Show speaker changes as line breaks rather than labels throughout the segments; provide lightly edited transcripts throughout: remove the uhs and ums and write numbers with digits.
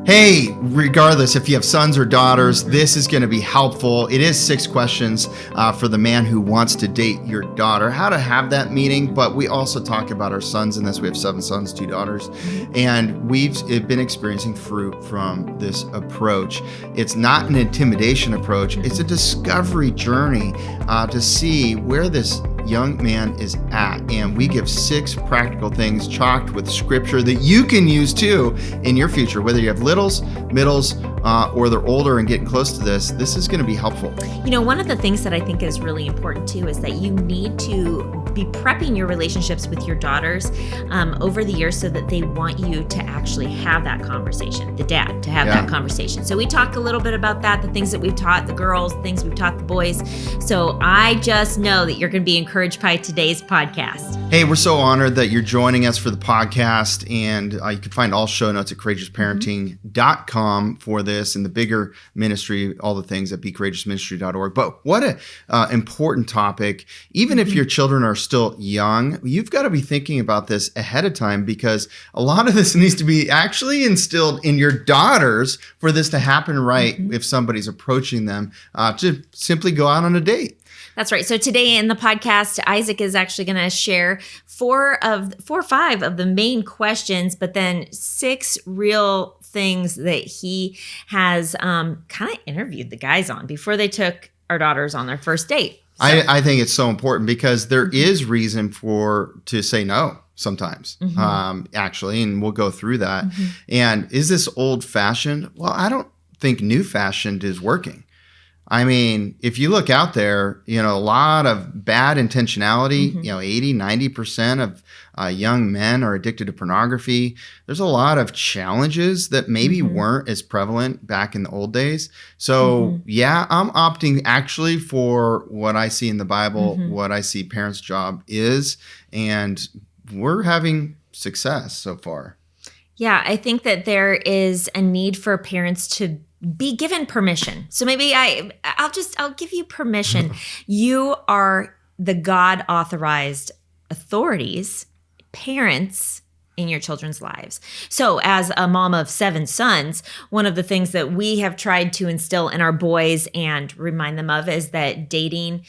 Hey, regardless if you have sons or daughters, this is going to be helpful. It is 6 questions for the man who wants to date your daughter, how to have that meeting. But we also talk about our sons in this. We have 7 sons, 2 daughters, and we've been experiencing fruit from this approach. It's not an intimidation approach. It's a discovery journey to see where this young man is at. And we give 6 practical things chalked with scripture that you can use too in your future, whether you have littles, middles, or they're older and getting close to this. This is going to be helpful.
You know, one of the things that I think is really important too is that you need to be prepping your relationships with your daughters over the years so that they want you to actually have that conversation, the dad to have that conversation. So we talk a little bit about that, the things that we've taught the girls, things we've taught the boys. So I just know that you're going to be encouraged by today's podcast.
Hey, we're so honored that you're joining us for the podcast, and you can find all show notes at courageousparenting.com for this and the bigger ministry, all the things at becourageousministry.org. But what an important topic. Even if your children are still young, you've got to be thinking about this ahead of time, because a lot of this needs to be actually instilled in your daughters for this to happen right if somebody's approaching them to simply go out on a date.
That's right. So today in the podcast, Isaac is actually going to share 4 or 5 of the main questions, but then 6 real things that he has kind of interviewed the guys on before they took our daughters on their first date. So.
I think it's so important because there is reason to say no sometimes, actually, and we'll go through that. And is this old fashioned? Well, I don't think new fashioned is working. I mean, if you look out there, a lot of bad intentionality, 80, 90% of young men are addicted to pornography. There's a lot of challenges that maybe weren't as prevalent back in the old days. So I'm opting actually for what I see in the Bible, what I see parents' job is, and we're having success so far.
Yeah, I think that there is a need for parents to be given permission. So maybe I'll give you permission. You are the God authorized authorities, parents in your children's lives. So as a mom of 7 sons, one of the things that we have tried to instill in our boys and remind them of is that dating,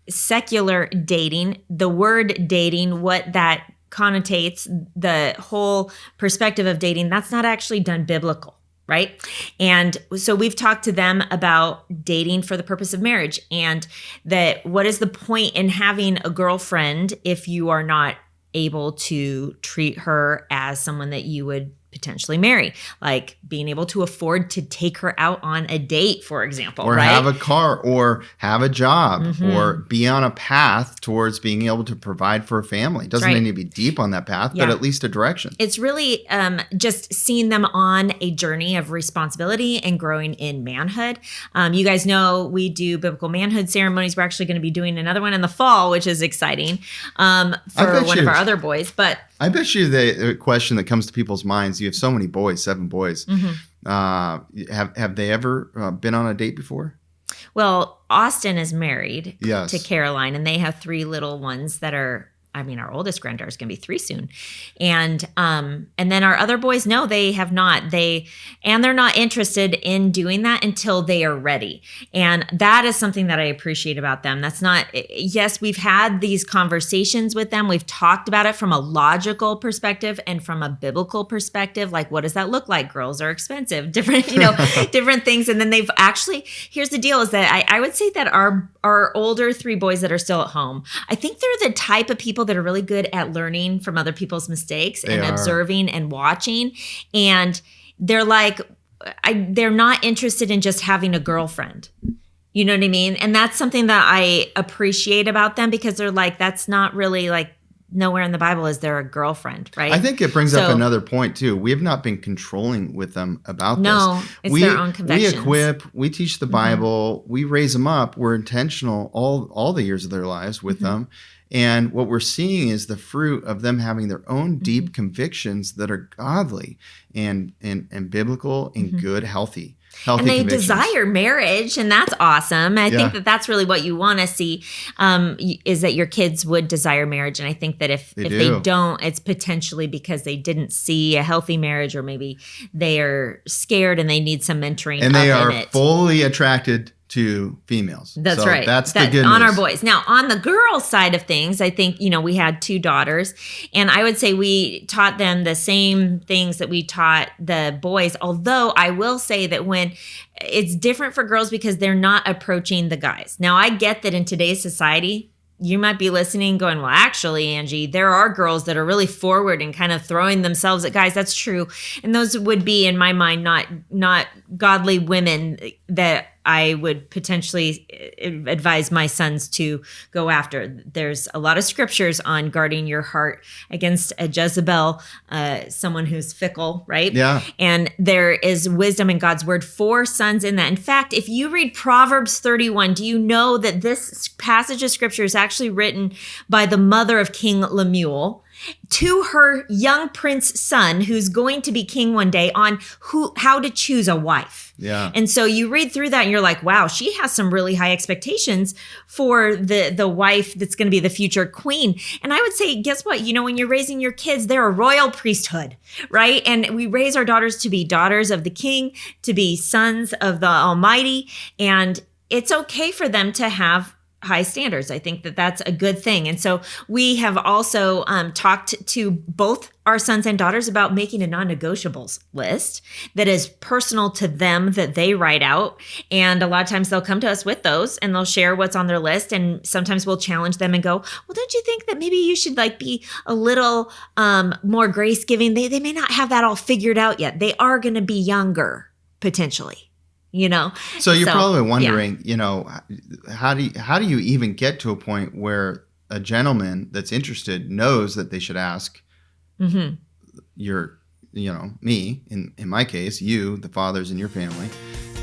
secular dating, the word dating, what that connotates, the whole perspective of dating, that's not actually done biblical. Right? And so we've talked to them about dating for the purpose of marriage, and that what is the point in having a girlfriend if you are not able to treat her as someone that you would potentially marry, like being able to afford to take her out on a date, for example,
or
right?
have a car, or have a job, or be on a path towards being able to provide for a family. It doesn't need to be deep on that path, but at least a direction.
It's really just seeing them on a journey of responsibility and growing in manhood. You guys know we do biblical manhood ceremonies. We're actually going to be doing another one in the fall, which is exciting for one of our other boys. But
I bet you the question that comes to people's minds, you have so many boys, 7 boys. Have they ever been on a date before?
Well, Austin is married
to
Caroline, and they have 3 little ones that are, our oldest granddaughter is going to be 3 soon. And then our other boys, no, they have not. They're not interested in doing that until they are ready. And that is something that I appreciate about them. That's not, yes, we've had these conversations with them. We've talked about it from a logical perspective and from a biblical perspective. Like, what does that look like? Girls are expensive, different, different things. And then they've actually, here's the deal is that I would say that our older 3 boys that are still at home, I think they're the type of people that are really good at learning from other people's mistakes and observing and watching. And they're like, they're not interested in just having a girlfriend. You know what I mean? And that's something that I appreciate about them, because they're like, that's not really like, nowhere in the Bible is there a girlfriend, right?
I think it brings up another point too. We have not been controlling with them about this.
No, it's their own convictions.
We equip, we teach the Bible, we raise them up. We're intentional all the years of their lives with them. And what we're seeing is the fruit of them having their own deep convictions that are godly and biblical and good, healthy
and they
convictions.
desire marriage, and that's awesome. I think that that's really what you want to see, is that your kids would desire marriage. And I think that if they don't, it's potentially because they didn't see a healthy marriage, or maybe they are scared and they need some mentoring.
And they are fully attracted to females.
That's right.
That's the good news.
On our boys. Now, on the girl side of things, I think, we had 2 daughters, and I would say we taught them the same things that we taught the boys. Although I will say that when it's different for girls because they're not approaching the guys. Now, I get that in today's society, you might be listening going, well, actually, Angie, there are girls that are really forward and kind of throwing themselves at guys. That's true. And those would be, in my mind, not godly women that I would potentially advise my sons to go after. There's a lot of scriptures on guarding your heart against a Jezebel, someone who's fickle, right?
Yeah.
And there is wisdom in God's word for sons in that. In fact, if you read Proverbs 31, do you know that this passage of scripture is actually written by the mother of King Lemuel to her young prince son, who's going to be king one day, on how to choose a wife.
Yeah.
And so you read through that and you're like, wow, she has some really high expectations for the wife that's going to be the future queen. And I would say, guess what? When you're raising your kids, they're a royal priesthood, right? And we raise our daughters to be daughters of the king, to be sons of the Almighty. And it's okay for them to have high standards. I think that that's a good thing. And so we have also talked to both our sons and daughters about making a non-negotiables list that is personal to them, that they write out. And a lot of times they'll come to us with those and they'll share what's on their list. And sometimes we'll challenge them and go, well, don't you think that maybe you should be a little more grace giving? They may not have that all figured out yet. They are going to be younger potentially.
So you're probably wondering, how do you even get to a point where a gentleman that's interested knows that they should ask me, in my case, you, the fathers in your family.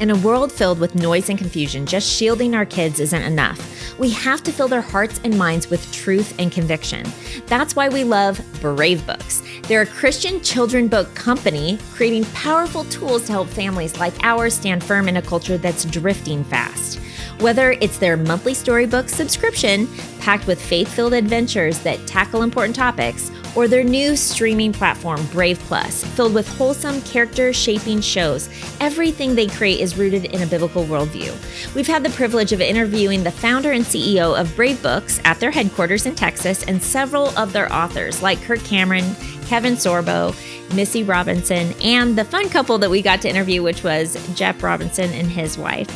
In a world filled with noise and confusion, just shielding our kids isn't enough. We have to fill their hearts and minds with truth and conviction. That's why we love Brave Books. They're a Christian children book company creating powerful tools to help families like ours stand firm in a culture that's drifting fast. Whether it's their monthly storybook subscription, packed with faith-filled adventures that tackle important topics, or their new streaming platform, Brave Plus, filled with wholesome, character-shaping shows, everything they create is rooted in a biblical worldview. We've had the privilege of interviewing the founder and CEO of Brave Books at their headquarters in Texas, and several of their authors, like Kirk Cameron, Kevin Sorbo, Missy Robinson, and the fun couple that we got to interview, which was Jeff Robinson and his wife.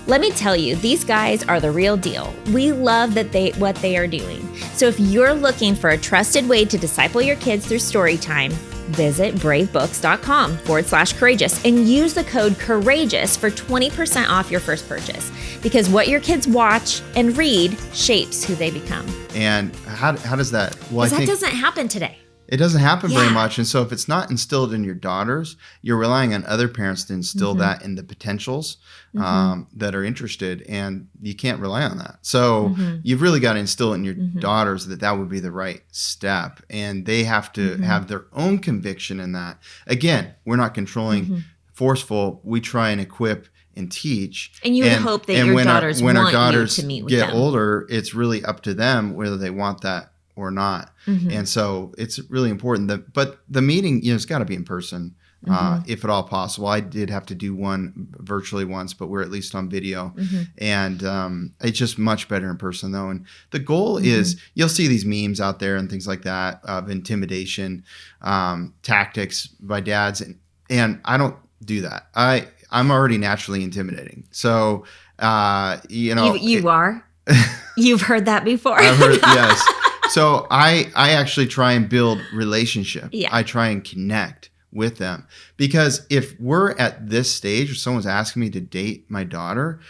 Let me tell you, these guys are the real deal. We love what they are doing. So if you're looking for a trusted way to disciple your kids through story time, visit bravebooks.com/courageous and use the code courageous for 20% off your first purchase. Because what your kids watch and read shapes who they become.
And how does that? Well,
because that doesn't happen today.
It doesn't happen very much. And so if it's not instilled in your daughters, you're relying on other parents to instill that in the potentials that are interested. And you can't rely on that. So you've really got to instill in your daughters that would be the right step. And they have to have their own conviction in that. Again, we're not controlling, forceful. We try and equip and teach.
And you would hope that your daughters want you to meet with them.
When our daughters get older, it's really up to them whether they want that or not. And so it's really important but the meeting, it's got to be in person, if at all possible. I did have to do one virtually once, but we're at least on video. And it's just much better in person though. And the goal is, you'll see these memes out there and things like that of intimidation, tactics by dads. And I don't do that. I'm already naturally intimidating. So,
You are? You've heard that before.
I've heard, yes. So I actually try and build relationship.
Yeah.
I try and connect with them. Because if we're at this stage, or someone's asking me to date my daughter,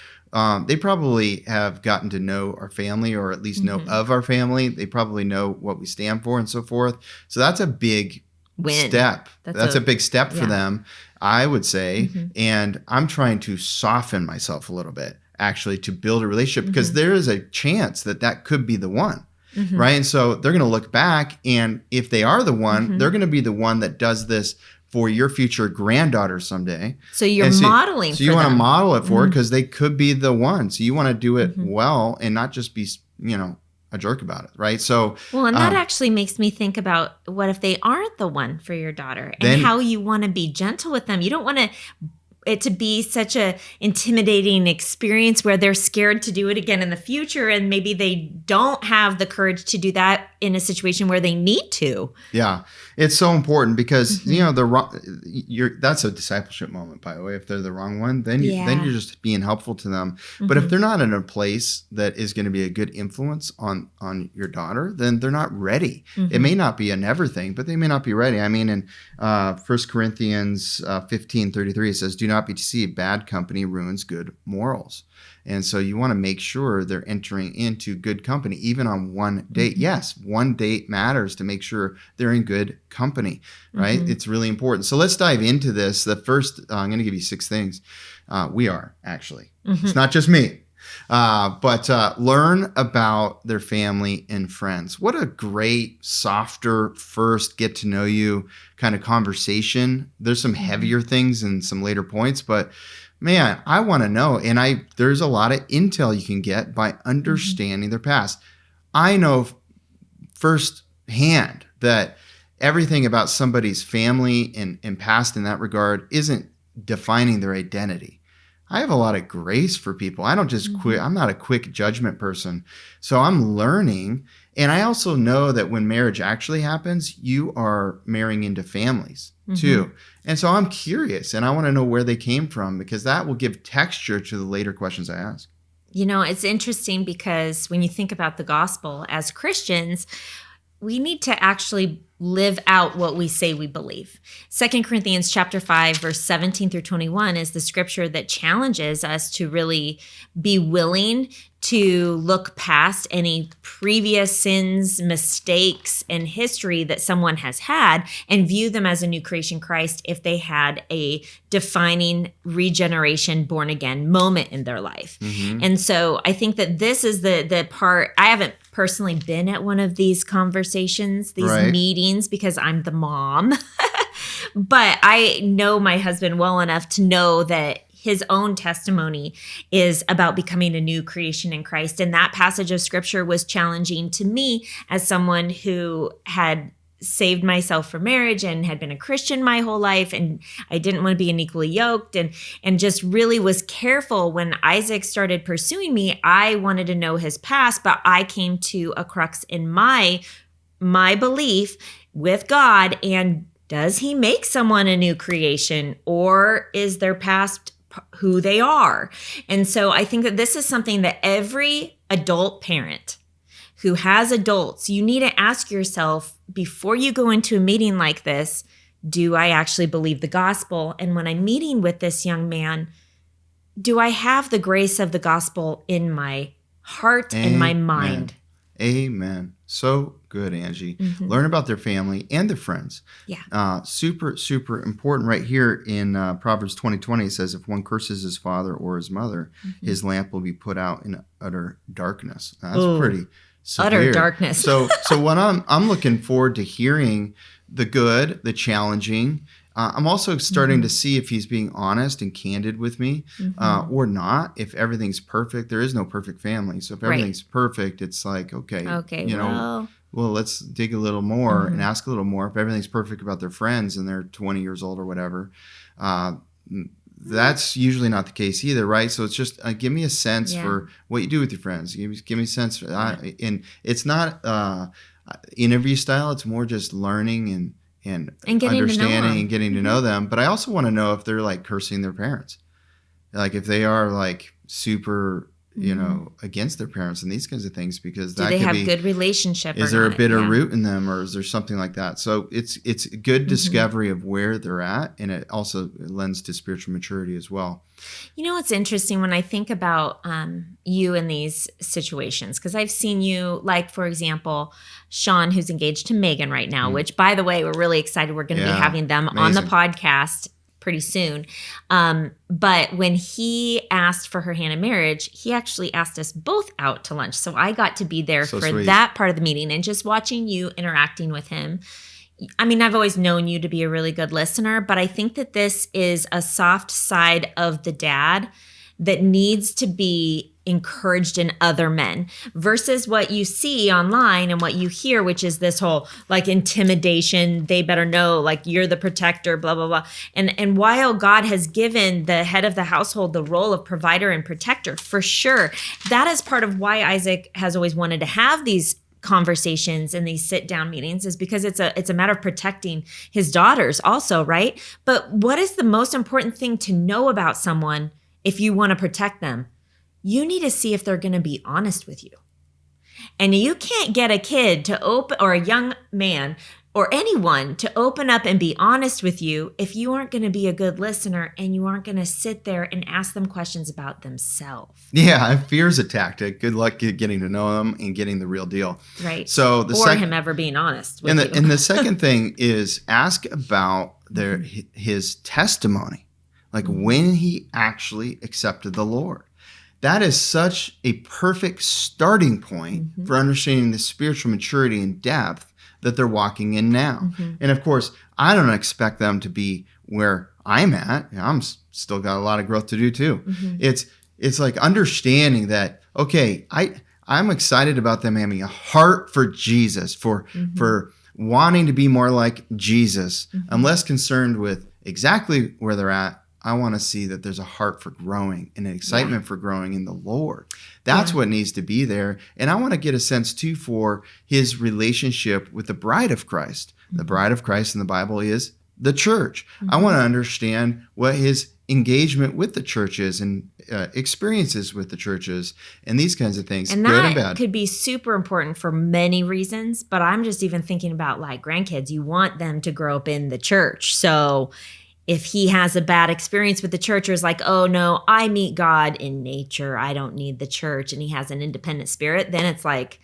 they probably have gotten to know our family, or at least know of our family. They probably know what we stand for and so forth. So that's a big step. That's a big step for them, I would say. And I'm trying to soften myself a little bit, actually, to build a relationship, because there is a chance that could be the one. right? And so they're going to look back, and if they are the one, they're going to be the one that does this for your future granddaughter someday.
So you're modeling for them.
So you want to model it for her because they could be the one. So you want to do it well and not just be, a jerk about it, right? So
and that actually makes me think about what if they aren't the one for your daughter, and how you want to be gentle with them. You don't want it to be such a intimidating experience where they're scared to do it again in the future, and maybe they don't have the courage to do that in a situation where they need to.
Yeah, it's so important because that's a discipleship moment, by the way. If they're the wrong one, then you're just being helpful to them. But if they're not in a place that is going to be a good influence on your daughter, then they're not ready. It may not be a never thing, but they may not be ready. I mean, in 1 Corinthians 15:33, it says, "Do not be deceived. Bad company ruins good morals." And so you want to make sure they're entering into good company, even on one date. Yes, one date matters to make sure they're in good company, right? It's really important. So let's dive into this. The first, I'm going to give you 6 things. We are, actually. It's not just me. But learn about their family and friends. What a great, softer, first get to know you kind of conversation. There's some heavier things and some later points, but man, I want to know. And there's a lot of intel you can get by understanding their past. I know firsthand that everything about somebody's family and past in that regard isn't defining their identity. I have a lot of grace for people. I don't just quit. I'm not a quick judgment person. So I'm learning. And I also know that when marriage actually happens, you are marrying into families too. And so I'm curious and I want to know where they came from because that will give texture to the later questions I ask.
It's interesting because when you think about the gospel as Christians, we need to actually live out what we say we believe. 2 Corinthians chapter 5, verse 17 through 21 is the scripture that challenges us to really be willing to look past any previous sins, mistakes, and history that someone has had and view them as a new creation Christ if they had a defining regeneration, born again moment in their life. And so I think that this is the part. I haven't personally been at one of these conversations, these meetings, because I'm the mom. But I know my husband well enough to know that his own testimony is about becoming a new creation in Christ. And that passage of scripture was challenging to me as someone who had saved myself for marriage and had been a Christian my whole life. And I didn't want to be unequally yoked and just really was careful when Isaac started pursuing me. I wanted to know his past, but I came to a crux in my belief with God. And does he make someone a new creation, or is their past who they are? And so I think that this is something that every adult parent who has adults, you need to ask yourself before you go into a meeting like this, do I actually believe the gospel? And when I'm meeting with this young man, do I have the grace of the gospel in my heart and my mind?
Amen. So good, Angie. Learn about their family and their friends.
Yeah.
Super, super important. Right here in Proverbs 20:20, it says, if one curses his father or his mother, his lamp will be put out in utter darkness. That's pretty severe.
Utter darkness.
So what I'm looking forward to hearing the good, the challenging. I'm also starting to see if he's being honest and candid with me or not. If everything's perfect, there is no perfect family. So if everything's perfect, it's like, okay, well, let's dig a little more and ask a little more. If everything's perfect about their friends and they're 20 years old or whatever, that's usually not the case either, right? So it's just give me a sense for what you do with your friends. Give me a sense. And it's not interview style. It's more just learning and understanding and getting to know them. But I also want to know if they're like cursing their parents. Like if they are like super, against their parents and these kinds of things, because that
do they have good relationship?
Is there a bitter root in them, or is there something like that? So it's a good discovery of where they're at, and it also lends to spiritual maturity as well.
It's interesting when I think about you in these situations, because I've seen you, like, for example, Sean, who's engaged to Megan right now, which, by the way, we're really excited. We're going to be having them on the podcast pretty soon. But when he asked for her hand in marriage, he actually asked us both out to lunch. So I got to be there for
sweet.
that part of the meeting, and just watching you interacting with him. I mean, I've always known you to be a really good listener, but I think that this is a soft side of the dad that needs to be encouraged in other men versus what you see online and what you hear, which is this whole like intimidation. They better know, like, you're the protector, blah, blah, blah. And while God has given the head of the household the role of provider and protector, for sure, that is part of why Isaac has always wanted to have these conversations and these sit down meetings, is because it's a matter of protecting his daughters also, right? But what is the most important thing to know about someone if you want to protect them? You need to see if they're going to be honest with you. And you can't get a kid to open, or a young man or anyone to open up and be honest with you if you aren't going to be a good listener and you aren't going to sit there and ask them questions about themselves.
Yeah, fear's a tactic. Good luck getting to know them and getting the real deal.
Right.
So
him ever being honest with you.
And the second thing is ask about his testimony, like when he actually accepted the Lord. That is such a perfect starting point for understanding the spiritual maturity and depth that they're walking in now. And of course, I don't expect them to be where I'm at. I'm still got a lot of growth to do too. It's like understanding that, okay, I'm excited about them having a heart for Jesus, for wanting to be more like Jesus. I'm less concerned with exactly where they're at. I want to see that there's a heart for growing and an excitement for growing in the Lord. That's what needs to be there. And I want to get a sense too for his relationship with the bride of Christ. The bride of Christ in the Bible is the church. I want to understand what his engagement with the churches and experiences with the churches and these kinds of things,
and
good and
that
bad.
Could be super important for many reasons, but I'm just even thinking about like grandkids. You want them to grow up in the church. So if he has a bad experience with the church, or is like, oh no, I meet God in nature, I don't need the church, and he has an independent spirit, then it's like,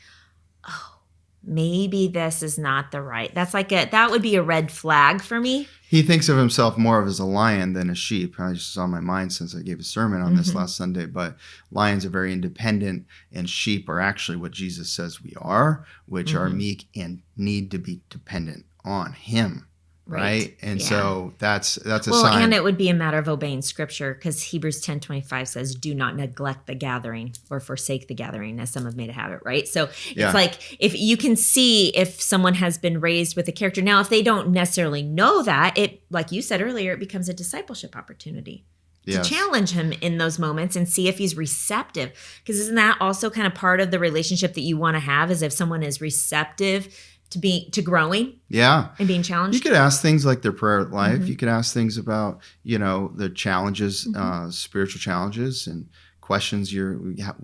oh, maybe this is not the right. That would be a red flag for me.
He thinks of himself more of as a lion than a sheep. I just on my mind since I gave a sermon on this last Sunday, but lions are very independent and sheep are actually what Jesus says we are, which are meek and need to be dependent on him. Right. And so that's a sign.
And it would be a matter of obeying scripture, because Hebrews 10:25 says, do not neglect the gathering or forsake the gathering, as some have made a habit. Right. So it's like, if you can see if someone has been raised with a character. Now, if they don't necessarily know that, it, like you said earlier, it becomes a discipleship opportunity to challenge him in those moments and see if he's receptive. Because isn't that also kind of part of the relationship that you want to have, is if someone is receptive to growing and being challenged?
You could ask things like their prayer life. You could ask things about, the challenges, spiritual challenges, and questions.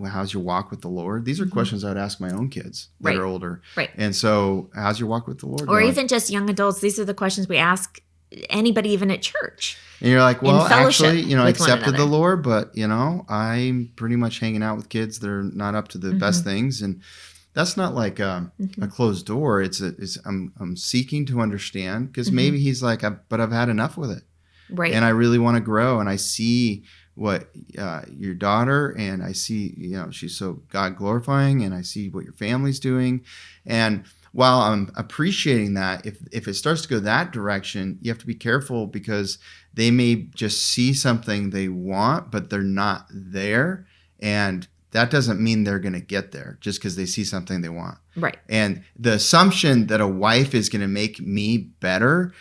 How's your walk with the Lord? These are questions I would ask my own kids that are older. Right. And so how's your walk with the Lord
or
going?
Even just young adults. These are the questions we ask anybody, even at church.
And you're like, well, actually, I accepted the Lord, but, I'm pretty much hanging out with kids that are not up to the best things. And that's not like a closed door. I'm seeking to understand, because maybe he's like, but I've had enough with it. Right. And I really want to grow. And I see what your daughter, and I see, she's so God glorifying, and I see what your family's doing. And while I'm appreciating that, if it starts to go that direction, you have to be careful, because they may just see something they want, but they're not there. And that doesn't mean they're going to get there just because they see something they want. Right. And the assumption that a wife is going to make me better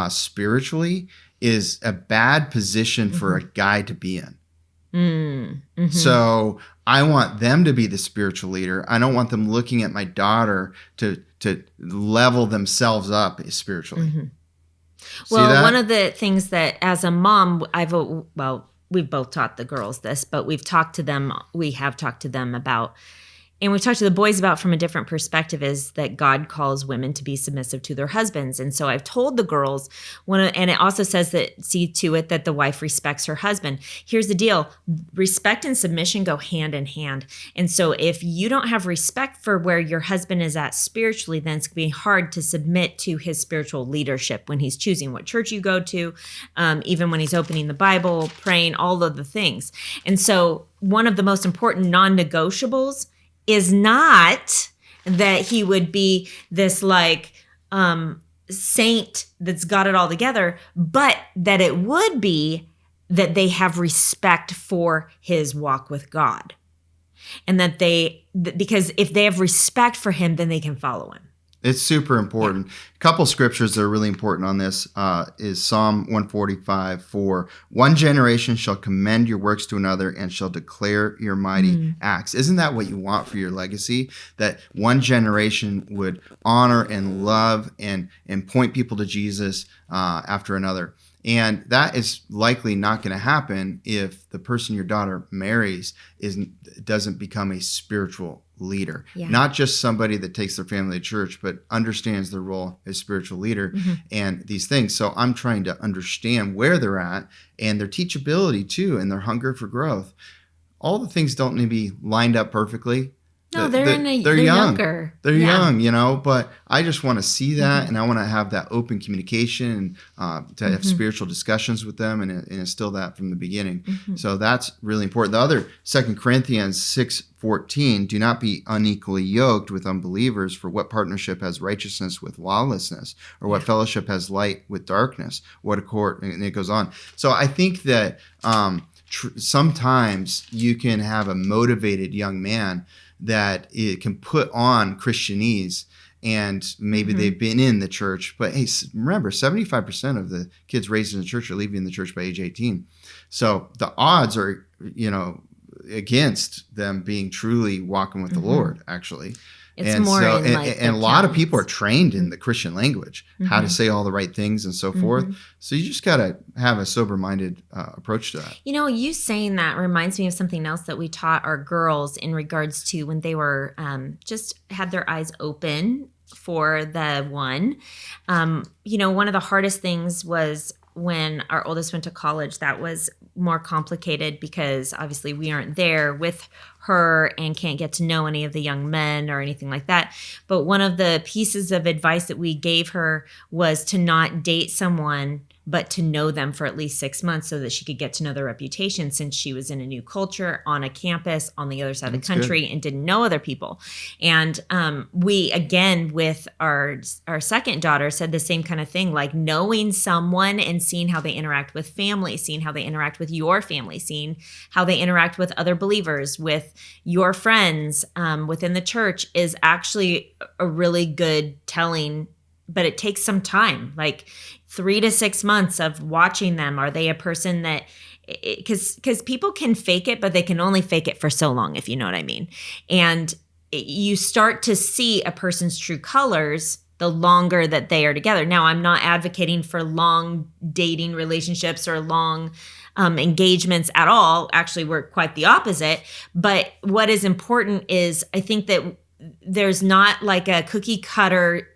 spiritually is a bad position for a guy to be in. So I want them to be the spiritual leader. I don't want them looking at my daughter to level themselves up spiritually.
Well, one of the things that as a mom, we've both taught the girls this, but we have talked to them about, and we've talked to the boys about from a different perspective, is that God calls women to be submissive to their husbands. And so I've told the girls, and it also says that, see to it that the wife respects her husband. Here's the deal. Respect and submission go hand in hand. And so if you don't have respect for where your husband is at spiritually, then it's going to be hard to submit to his spiritual leadership when he's choosing what church you go to, even when he's opening the Bible, praying, all of the things. And so one of the most important non-negotiables is not that he would be this like saint that's got it all together, but that it would be that they have respect for his walk with God. And that because if they have respect for him, then they can follow him.
It's super important. A couple scriptures that are really important on this is Psalm 145, for one generation shall commend your works to another and shall declare your mighty acts. Isn't that what you want for your legacy? That one generation would honor and love and point people to Jesus after another. And that is likely not going to happen if the person your daughter marries doesn't become a spiritual leader. Yeah. Not just somebody that takes their family to church, but understands their role as spiritual leader and these things. So I'm trying to understand where they're at and their teachability too, and their hunger for growth. All the things don't need to be lined up perfectly.
No, they're younger.
They're young, but I just want to see that, and I want to have that open communication and to have spiritual discussions with them and instill that from the beginning. So that's really important. The other, 2 Corinthians 6:14, do not be unequally yoked with unbelievers, for what partnership has righteousness with lawlessness, or what fellowship has light with darkness? What accord, and it goes on. So I think that sometimes you can have a motivated young man that it can put on Christianese, and maybe they've been in the church, but hey, remember, 75% of the kids raised in the church are leaving the church by age 18. So the odds are, against them being truly walking with the Lord, actually.
It's and more so,
and a lot of people are trained in the Christian language, how to say all the right things and so forth. So you just got to have a sober-minded approach to that.
You saying that reminds me of something else that we taught our girls in regards to when they were just had their eyes open for the one. One of the hardest things was when our oldest went to college. That was more complicated because obviously we aren't there with her and can't get to know any of the young men or anything like that. But one of the pieces of advice that we gave her was to not date someone, but to know them for at least 6 months so that she could get to know their reputation, since she was in a new culture, on a campus, on the other side of the country, and didn't know other people. And we, again, with our second daughter, said the same kind of thing, like knowing someone and seeing how they interact with family, seeing how they interact with your family, seeing how they interact with other believers, with your friends within the church is actually a really good telling, but it takes some time, like 3 to 6 months of watching them. Are they a person that, because people can fake it, but they can only fake it for so long, if you know what I mean. And you start to see a person's true colors the longer that they are together. Now, I'm not advocating for long dating relationships or long engagements at all. Actually, we're quite the opposite. But what is important is, I think that there's not like a cookie cutter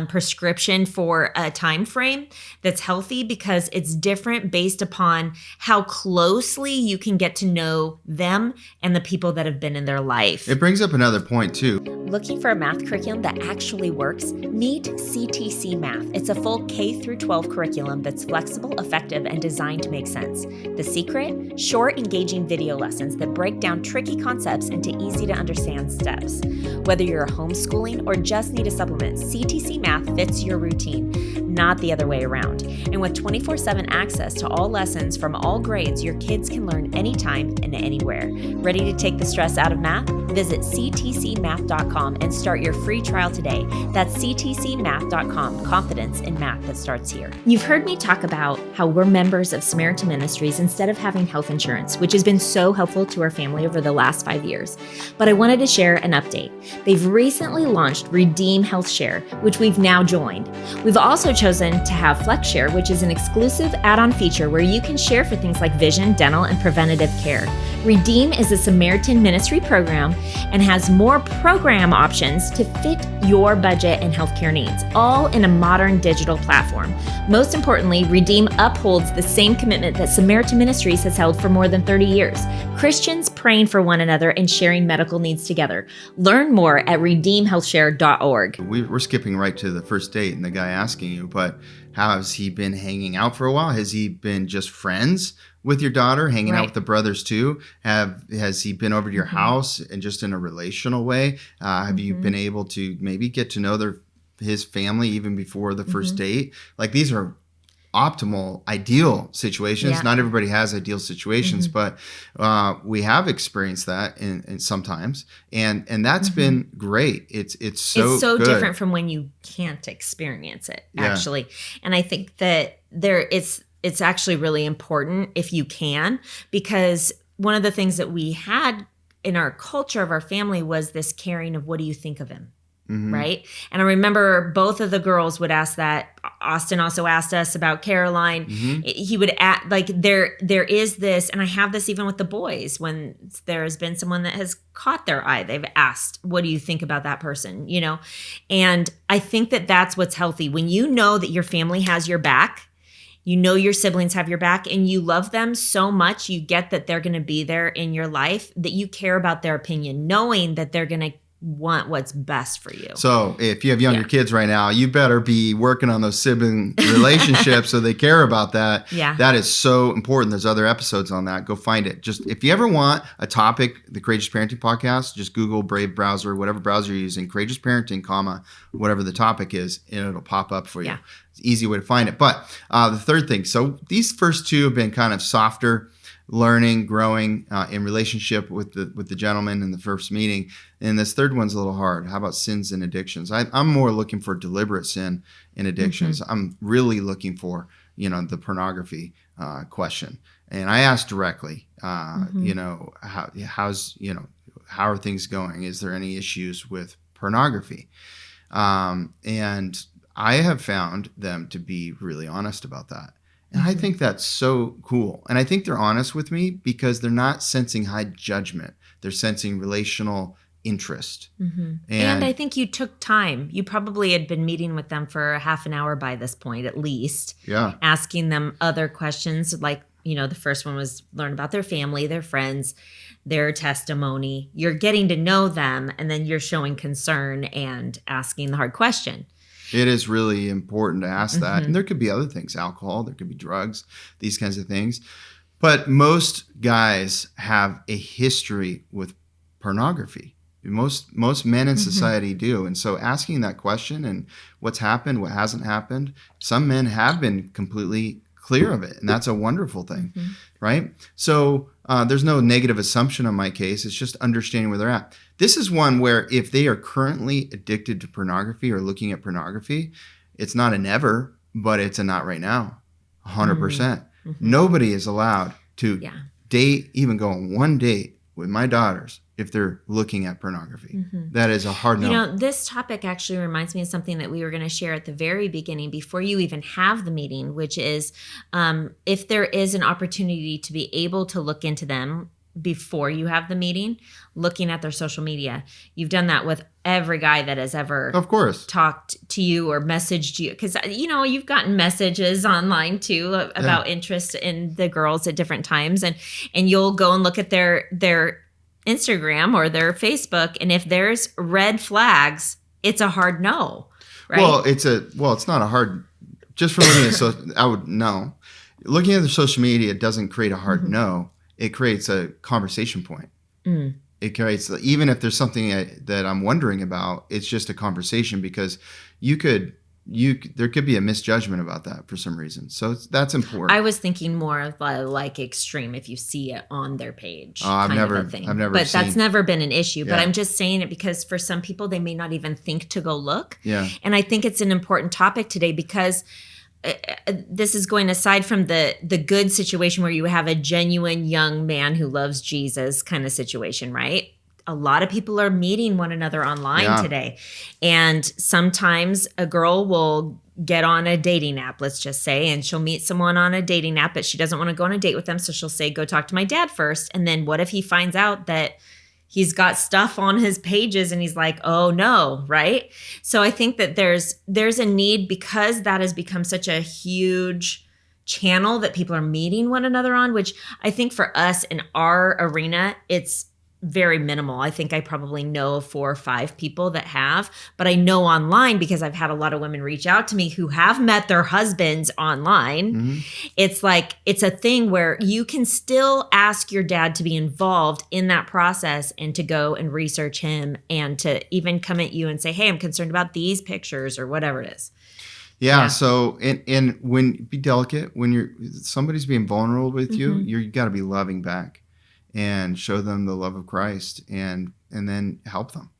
prescription for a time frame that's healthy, because it's different based upon how closely you can get to know them and the people that have been in their life.
It brings up another point too.
Looking for a math curriculum that actually works? Meet CTC Math. It's a full K through 12 curriculum that's flexible, effective, and designed to make sense. The secret? Short, engaging video lessons that break down tricky concepts into easy to understand steps. Whether you're homeschooling or just need a supplement, CTC Math fits your routine, not the other way around. And with 24/7 access to all lessons from all grades, your kids can learn anytime and anywhere. Ready to take the stress out of math? Visit ctcmath.com and start your free trial today. That's ctcmath.com. Confidence in math that starts here. You've heard me talk about how we're members of Samaritan Ministries instead of having health insurance, which has been so helpful to our family over the last 5 years. But I wanted to share an update. They've recently launched Redeem Health Share, which we've now joined. We've also chosen to have FlexShare, which is an exclusive add-on feature where you can share for things like vision, dental, and preventative care. Redeem is a Samaritan ministry program and has more program options to fit your budget and healthcare needs, all in a modern digital platform. Most importantly, Redeem upholds the same commitment that Samaritan Ministries has held for more than 30 years. Christians praying for one another and sharing medical needs together. Learn more at redeemhealthshare.org.
We're skipping right to the first date and the guy asking you, but how has he been hanging out for a while? Has he been just friends with your daughter, hanging out with the brothers too? Has he been over to your house and just in a relational way? Have you been able to maybe get to know his family even before the first date? Like, these are optimal, ideal situations. Yeah. Not everybody has ideal situations, but we have experienced that in sometimes, and that's been great. It's so good.
Different from when you can't experience it, actually. And I think that it's actually really important if you can, because one of the things that we had in our culture of our family was this caring of, what do you think of him? Right. And I remember both of the girls would ask that. Austin also asked us about Caroline. He would ask, like, there is this, and I have this even with the boys, when there has been someone that has caught their eye, they've asked, what do you think about that person? You know? And I think that that's what's healthy. When you know that your family has your back, you know your siblings have your back, and you love them so much, you get that they're going to be there in your life, that you care about their opinion, knowing that they're going to want what's best for you.
So if you have younger kids right now, you better be working on those sibling relationships so they care about that.
Yeah.
That is so important. There's other episodes on that. Go find it. Just if you ever want a topic, the Courageous Parenting Podcast, just Google Brave browser, whatever browser you're using, Courageous Parenting, whatever the topic is, and it'll pop up for you.
Yeah.
It's an easy way to find it. But the third thing, so these first two have been kind of softer, learning, growing in relationship with the gentleman in the first meeting. And this third one's a little hard. How about sins and addictions? I'm more looking for deliberate sin and addictions. I'm really looking for, the pornography question. And I asked directly, how are things going? Is there any issues with pornography? And I have found them to be really honest about that. And I think that's so cool. And I think they're honest with me because they're not sensing high judgment. They're sensing relational interest.
And I think you took time. You probably had been meeting with them for half an hour by this point, at least.
Yeah.
Asking them other questions. Like, the first one was learn about their family, their friends, their testimony. You're getting to know them, and then you're showing concern and asking the hard question.
It is really important to ask that. And there could be other things, alcohol, there could be drugs, these kinds of things. But most guys have a history with pornography. Most men in society do. And so asking that question and what's happened, what hasn't happened, some men have been completely clear of it. And that's a wonderful thing, right? So there's no negative assumption on my case. It's just understanding where they're at. This is one where if they are currently addicted to pornography or looking at pornography, it's not a never, but it's a not right now, 100%. Nobody is allowed to date, even go on one date with my daughters if they're looking at pornography. That is a hard no.
This topic actually reminds me of something that we were going to share at the very beginning before you even have the meeting, which is if there is an opportunity to be able to look into them before you have the meeting, looking at their social media. You've done that with every guy that has ever,
of course,
talked to you or messaged you. Because, you've gotten messages online too about interest in the girls at different times. And you'll go and look at their Instagram or their Facebook. And if there's red flags, it's a hard no, right?
Well, it's not a hard, just for looking at, I would no. Looking at the social media doesn't create a hard no. It creates a conversation point. It creates, even if there's something that I'm wondering about, it's just a conversation because there could be a misjudgment about that for some reason. So that's important.
I was thinking more of like extreme if you see it on their page.
I've never
but that's never been an issue. Yeah. But I'm just saying it because for some people, they may not even think to go look.
Yeah.
And I think it's an important topic today because this is going aside from the good situation where you have a genuine young man who loves Jesus kind of situation, right? a lot of people are meeting one another online today. And sometimes a girl will get on a dating app, let's just say, and she'll meet someone on a dating app, but she doesn't want to go on a date with them. So she'll say, go talk to my dad first. And then what if he finds out that he's got stuff on his pages and he's like, oh no, right? So I think that there's a need, because that has become such a huge channel that people are meeting one another on, which I think for us in our arena, it's very minimal. I think I probably know 4 or 5 people that have, but I know online, because I've had a lot of women reach out to me who have met their husbands online. Mm-hmm. It's like, it's a thing where you can still ask your dad to be involved in that process and to go and research him and to even come at you and say, hey, I'm concerned about these pictures or whatever it is.
Yeah. So, and when be delicate, when somebody's being vulnerable with you, you got to be loving back and show them the love of Christ, and then help them.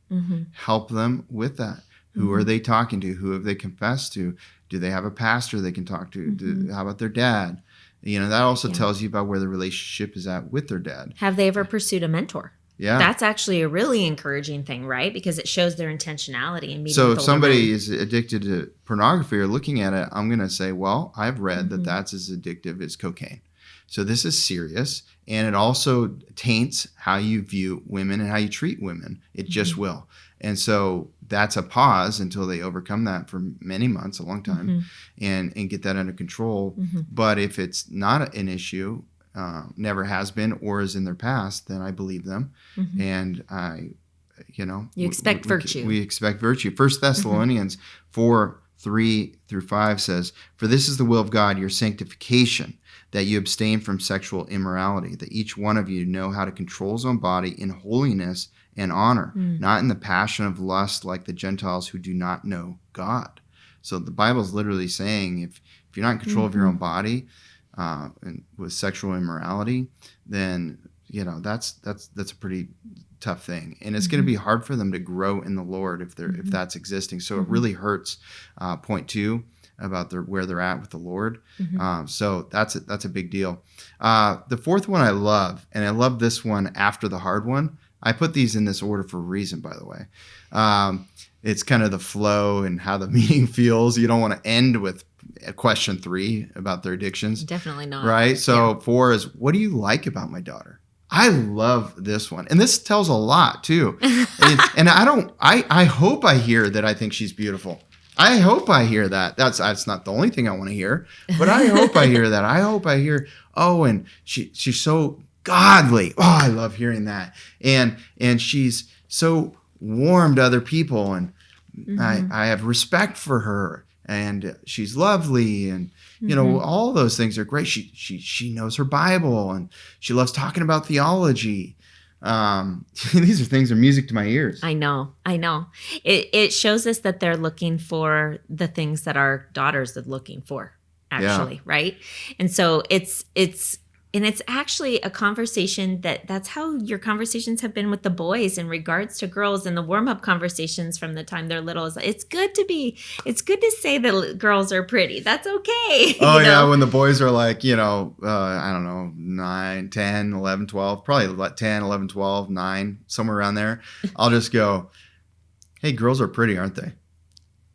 Help them with that. Who are they talking to? Who have they confessed to? Do they have a pastor they can talk to? How about their dad? That also tells you about where the relationship is at with their dad.
Have they ever pursued a mentor?
Yeah.
That's actually a really encouraging thing, right? Because it shows their intentionality in meeting
So
with
if somebody
men.
is addicted to pornography or looking at it, I'm going to say, well, I've read that that's as addictive as cocaine. So this is serious, and it also taints how you view women and how you treat women. It just will. And so that's a pause until they overcome that for many months, a long time, and get that under control. But if it's not an issue, never has been, or is in their past, then I believe them. And you
expect virtue.
We expect virtue. 1 Thessalonians 4:3-5 says, "For this is the will of God, your sanctification, that you abstain from sexual immorality, that each one of you know how to control his own body in holiness and honor, not in the passion of lust like the Gentiles who do not know God." So the Bible is literally saying, if you're not in control of your own body and with sexual immorality, then that's a pretty tough thing, and it's going to be hard for them to grow in the Lord if that's existing. So it really hurts. Point 2 about where they're at with the Lord. So that's a big deal. The fourth one I love, and I love this one after the hard one. I put these in this order for a reason, by the way. It's kind of the flow and how the meeting feels. You don't want to end with question 3 about their addictions.
Definitely not.
Right? So 4 is, what do you like about my daughter? I love this one. And this tells a lot too. and I hope I hear that I think she's beautiful. I hope I hear that. That's not the only thing I want to hear, but I hope I hear that. I hope I hear, and she's so godly. Oh, I love hearing that. And she's so warm to other people, and I have respect for her, and she's lovely, and all those things are great. She knows her Bible, and she loves talking about theology. These are things that are music to my ears.
I know. It shows us that they're looking for the things that our daughters are looking for, actually, right? And so it's actually a conversation that's how your conversations have been with the boys in regards to girls, and the warm-up conversations from the time they're little. It's good to say that girls are pretty. That's okay.
Oh, yeah. When the boys are like, I don't know, 9, 10, 11, 12, probably like 10, 11, 12, 9, somewhere around there. I'll just go, hey, girls are pretty, aren't they?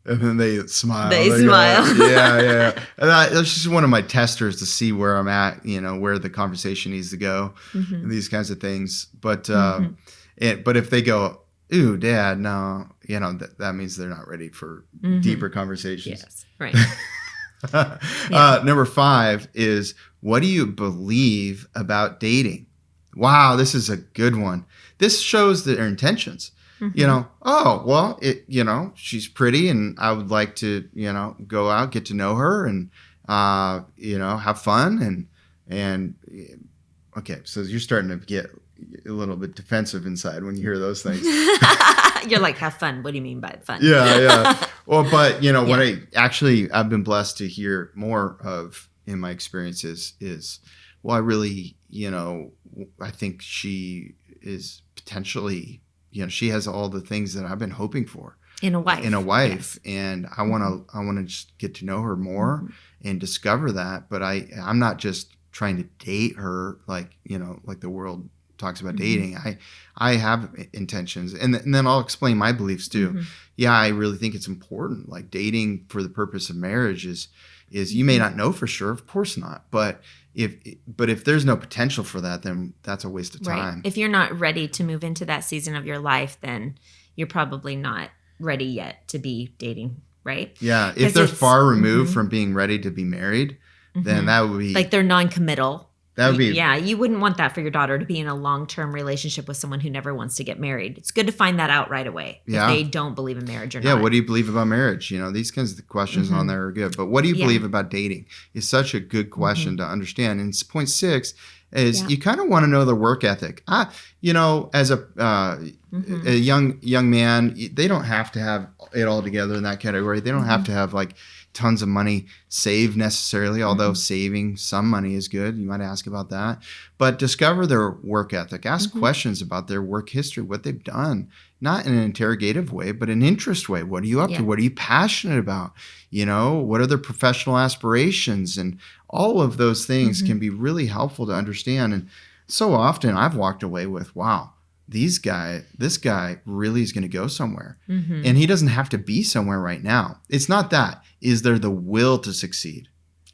And then they smile.
They smile.
Go, yeah. And that's just one of my testers to see where I'm at, where the conversation needs to go, and these kinds of things. But but if they go, ooh, Dad, no, that means they're not ready for deeper conversations.
Yes, right.
Number 5 is, what do you believe about dating? Wow, this is a good one. This shows their intentions. She's pretty, and I would like to, go out, get to know her, and, have fun. And okay, so you're starting to get a little bit defensive inside when you hear those things.
You're like, have fun. What do you mean by fun?
Yeah. Well, but, what I've been blessed to hear more of in my experiences is, well, I really, I think she is potentially, she has all the things that I've been hoping for
in a wife.
Yes. And I want to just get to know her more and discover that. But I'm not just trying to date her like the world talks about dating, I have intentions, and then I'll explain my beliefs too. Yeah, I really think it's important. Like dating for the purpose of marriage is you may not know for sure, of course not, but if there's no potential for that, then that's a waste of time.
Right. If you're not ready to move into that season of your life, then you're probably not ready yet to be dating, right?
Yeah. If they're far removed from being ready to be married, then that would be
like they're non-committal.
That would be
you wouldn't want that for your daughter to be in a long-term relationship with someone who never wants to get married. It's good to find that out right away if they don't believe in marriage or not.
Yeah, what do you believe about marriage? You know, these kinds of questions on there are good. But what do you believe about dating? Is such a good question to understand. And point 6 is you kind of want to know their work ethic. You know, as a young man, they don't have to have it all together in that category. They don't have to have like tons of money saved necessarily, although saving some money is good. You might ask about that. But discover their work ethic. Ask questions about their work history, what they've done, not in an interrogative way, but an interest way. What are you up to? What are you passionate about? You know, what are their professional aspirations? And all of those things can be really helpful to understand. And so often I've walked away with, wow, this guy really is going to go somewhere. And he doesn't have to be somewhere right now. It's not that. Is there the will to succeed?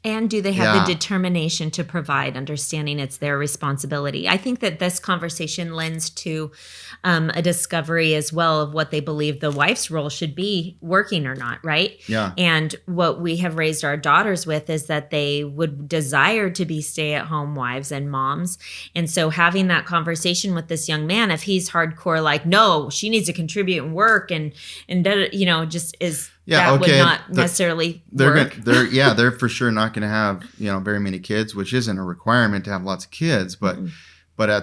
And do they have the determination to provide, understanding it's their responsibility? I think that this conversation lends to a discovery as well of what they believe the wife's role should be, working or not, right?
Yeah.
And what we have raised our daughters with is that they would desire to be stay-at-home wives and moms. And so having that conversation with this young man, if he's hardcore, like, no, she needs to contribute and work and you know, just is... that would not necessarily work.
They're for sure not going to have, you know, very many kids, which isn't a requirement to have lots of kids, but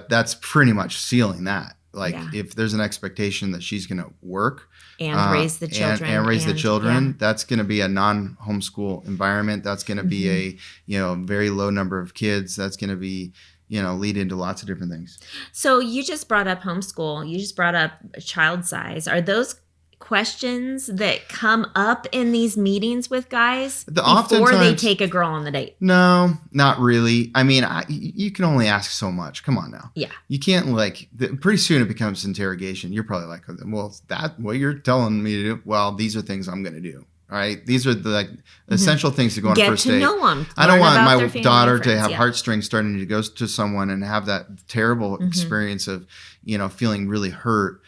that's pretty much sealing that. Like if there's an expectation that she's going to work
and raise the children
and raise the children, that's going to be a non-homeschool environment. That's going to be a, you know, very low number of kids. That's going to be, you know, lead into lots of different things.
So you just brought up homeschool. You just brought up child size. Are those questions that come up in these meetings with guys before they take a girl on the date?
No, not really. I mean, you can only ask so much. Come on now.
Yeah.
You can't pretty soon it becomes interrogation. You're probably like, well, is that what you're telling me to do? Well, these are things I'm going to do. All right. These are the essential things to go on a first date.
Get to know them.
I don't want my daughter to have heartstrings starting to go to someone and have that terrible experience of, you know, feeling really hurt.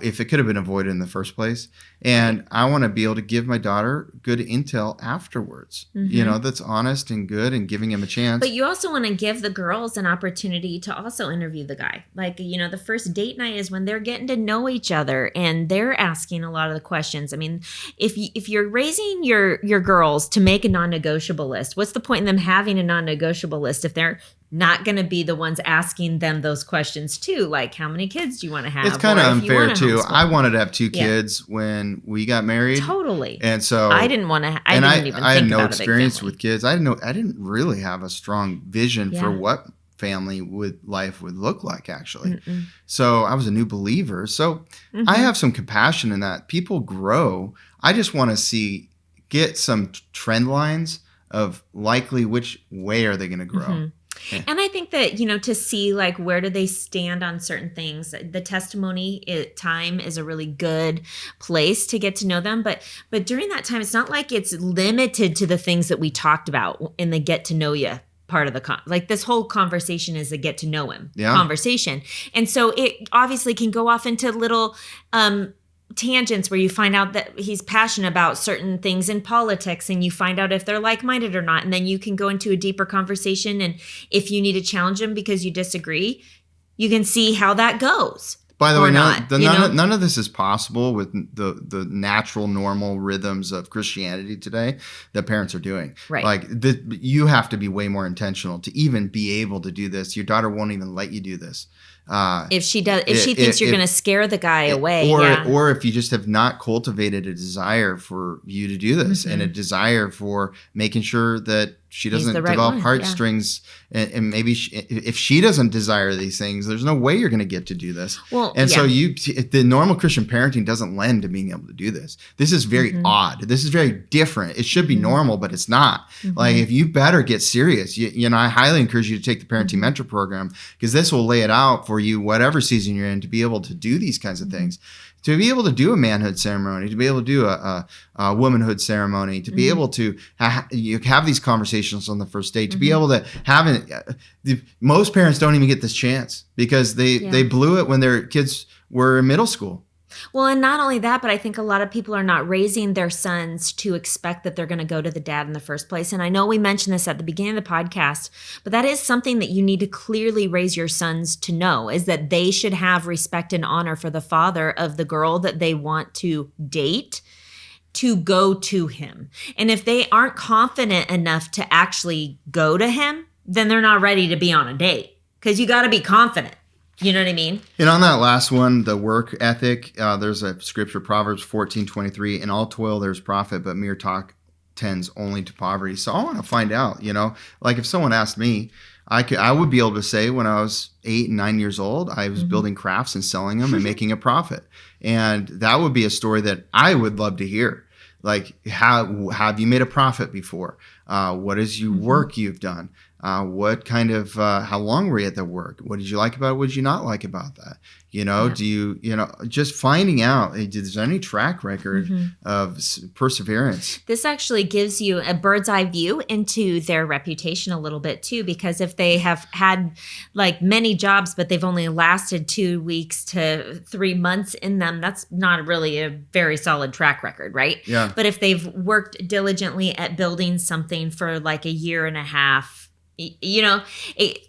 If it could have been avoided in the first place. And I want to be able to give my daughter good intel afterwards, you know, that's honest and good and giving him a chance.
But you also want to give the girls an opportunity to also interview the guy. Like, you know, the first date night is when they're getting to know each other and they're asking a lot of the questions. I mean, if you're raising your girls to make a non-negotiable list, what's the point in them having a non-negotiable list if they're not going to be the ones asking them those questions too? Like, how many kids do you want to have?
It's kind of unfair too. I wanted to have 2 kids when we got married.
Totally.
And so
I didn't want to. I
had no experience with kids. I didn't really have a strong vision for what family life would look like, actually. So I was a new believer. So I have some compassion in that. People grow. I just want to get some trend lines of likely which way are they going to grow. Yeah.
And I think that, you know, to see like where do they stand on certain things, the testimony time is a really good place to get to know them. But during that time, it's not like it's limited to the things that we talked about in the get to know you part of the like this whole conversation is a get to know him conversation. And so it obviously can go off into little tangents where you find out that he's passionate about certain things in politics and you find out if they're like-minded or not. And then you can go into a deeper conversation. And if you need to challenge him because you disagree, you can see how that goes.
By the way, none of this is possible with the natural, normal rhythms of Christianity today that parents are doing.
Right.
Like you have to be way more intentional to even be able to do this. Your daughter won't even let you do this.
If she thinks you're going to scare the guy away,
or if you just have not cultivated a desire for you to do this and a desire for making sure that she doesn't
the right
develop
one,
heartstrings, and maybe if she doesn't desire these things, there's no way you're going to get to do this.
Well,
and so the normal Christian parenting doesn't lend to being able to do this. This is very odd. This is very different. It should be normal, but it's not. Like, if you better get serious, you know, I highly encourage you to take the Parenting Mentor program, because this will lay it out for you, whatever season you're in, to be able to do these kinds of things. To be able to do a manhood ceremony, to be able to do a womanhood ceremony, to be able to you have these conversations on the first date, to be able to have it. Most parents don't even get this chance because they blew it when their kids were in middle school.
Well, and not only that, but I think a lot of people are not raising their sons to expect that they're going to go to the dad in the first place. And I know we mentioned this at the beginning of the podcast, but that is something that you need to clearly raise your sons to know, is that they should have respect and honor for the father of the girl that they want to date, to go to him. And if they aren't confident enough to actually go to him, then they're not ready to be on a date, because you got to be confident. You know what I mean?
And on that last one, the work ethic, there's a scripture, Proverbs 14:23, in all toil there's profit, but mere talk tends only to poverty. So I want to find out, you know, like if someone asked me, I would be able to say when I was 8 and 9 years old, I was building crafts and selling them and making a profit. And that would be a story that I would love to hear. Like, have you made a profit before? What is your work you've done? What kind of, how long were you at the work? What did you like about it? What did you not like about that? You know, do you just finding out, is there any track record of perseverance?
This actually gives you a bird's eye view into their reputation a little bit too, because if they have had like many jobs, but they've only lasted 2 weeks to 3 months in them, that's not really a very solid track record, right?
Yeah.
But if they've worked diligently at building something for like a year and a half, you know,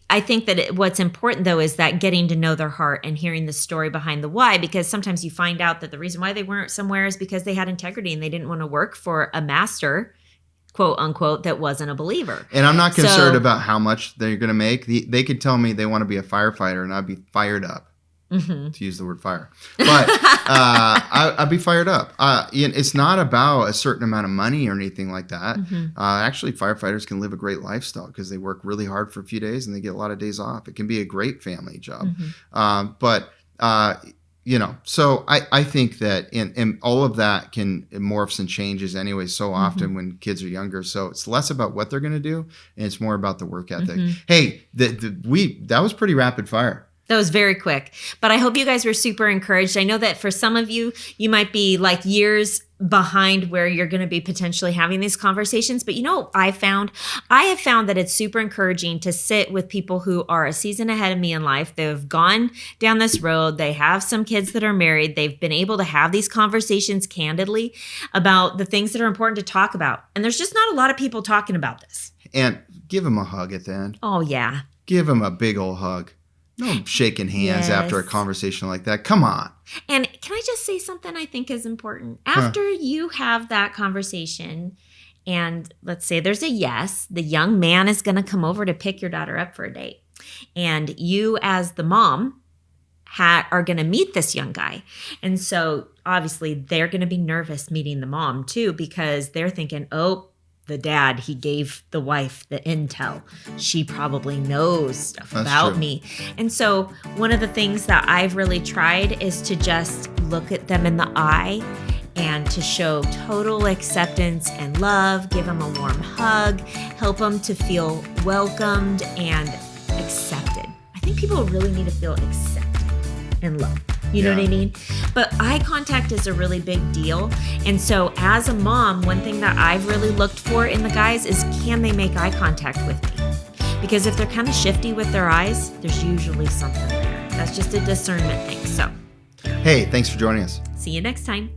I think that what's important, though, is that getting to know their heart and hearing the story behind the why, because sometimes you find out that the reason why they weren't somewhere is because they had integrity and they didn't want to work for a master, quote unquote, that wasn't a believer.
And I'm not concerned about how much they're going to make. They could tell me they want to be a firefighter and I'd be fired up. To use the word fire, but I'd be fired up. It's not about a certain amount of money or anything like that. Actually, firefighters can live a great lifestyle because they work really hard for a few days and they get a lot of days off. It can be a great family job. So I think that and all of that can morphs and changes anyway so often when kids are younger. So it's less about what they're going to do and it's more about the work ethic. Hey, that was pretty rapid fire.
That was very quick, but I hope you guys were super encouraged. I know that for some of you, you might be like years behind where you're going to be potentially having these conversations. But you know, I have found that it's super encouraging to sit with people who are a season ahead of me in life. They've gone down this road. They have some kids that are married. They've been able to have these conversations candidly about the things that are important to talk about. And there's just not a lot of people talking about this.
And give them a hug at the end.
Oh, yeah.
Give them a big old hug. No shaking hands after a conversation like that. Come on.
And can I just say something I think is important? After you have that conversation, and let's say there's a yes, the young man is going to come over to pick your daughter up for a date. And you as the mom are going to meet this young guy. And so obviously they're going to be nervous meeting the mom too, because they're thinking, oh, the dad, he gave the wife the intel. She probably knows stuff about me. And so one of the things that I've really tried is to just look at them in the eye and to show total acceptance and love, give them a warm hug, help them to feel welcomed and accepted. I think people really need to feel accepted and loved. You know what I mean? But eye contact is a really big deal. And so as a mom, one thing that I've really looked for in the guys is, can they make eye contact with me? Because if they're kind of shifty with their eyes, there's usually something there. That's just a discernment thing. So,
hey, thanks for joining us.
See you next time.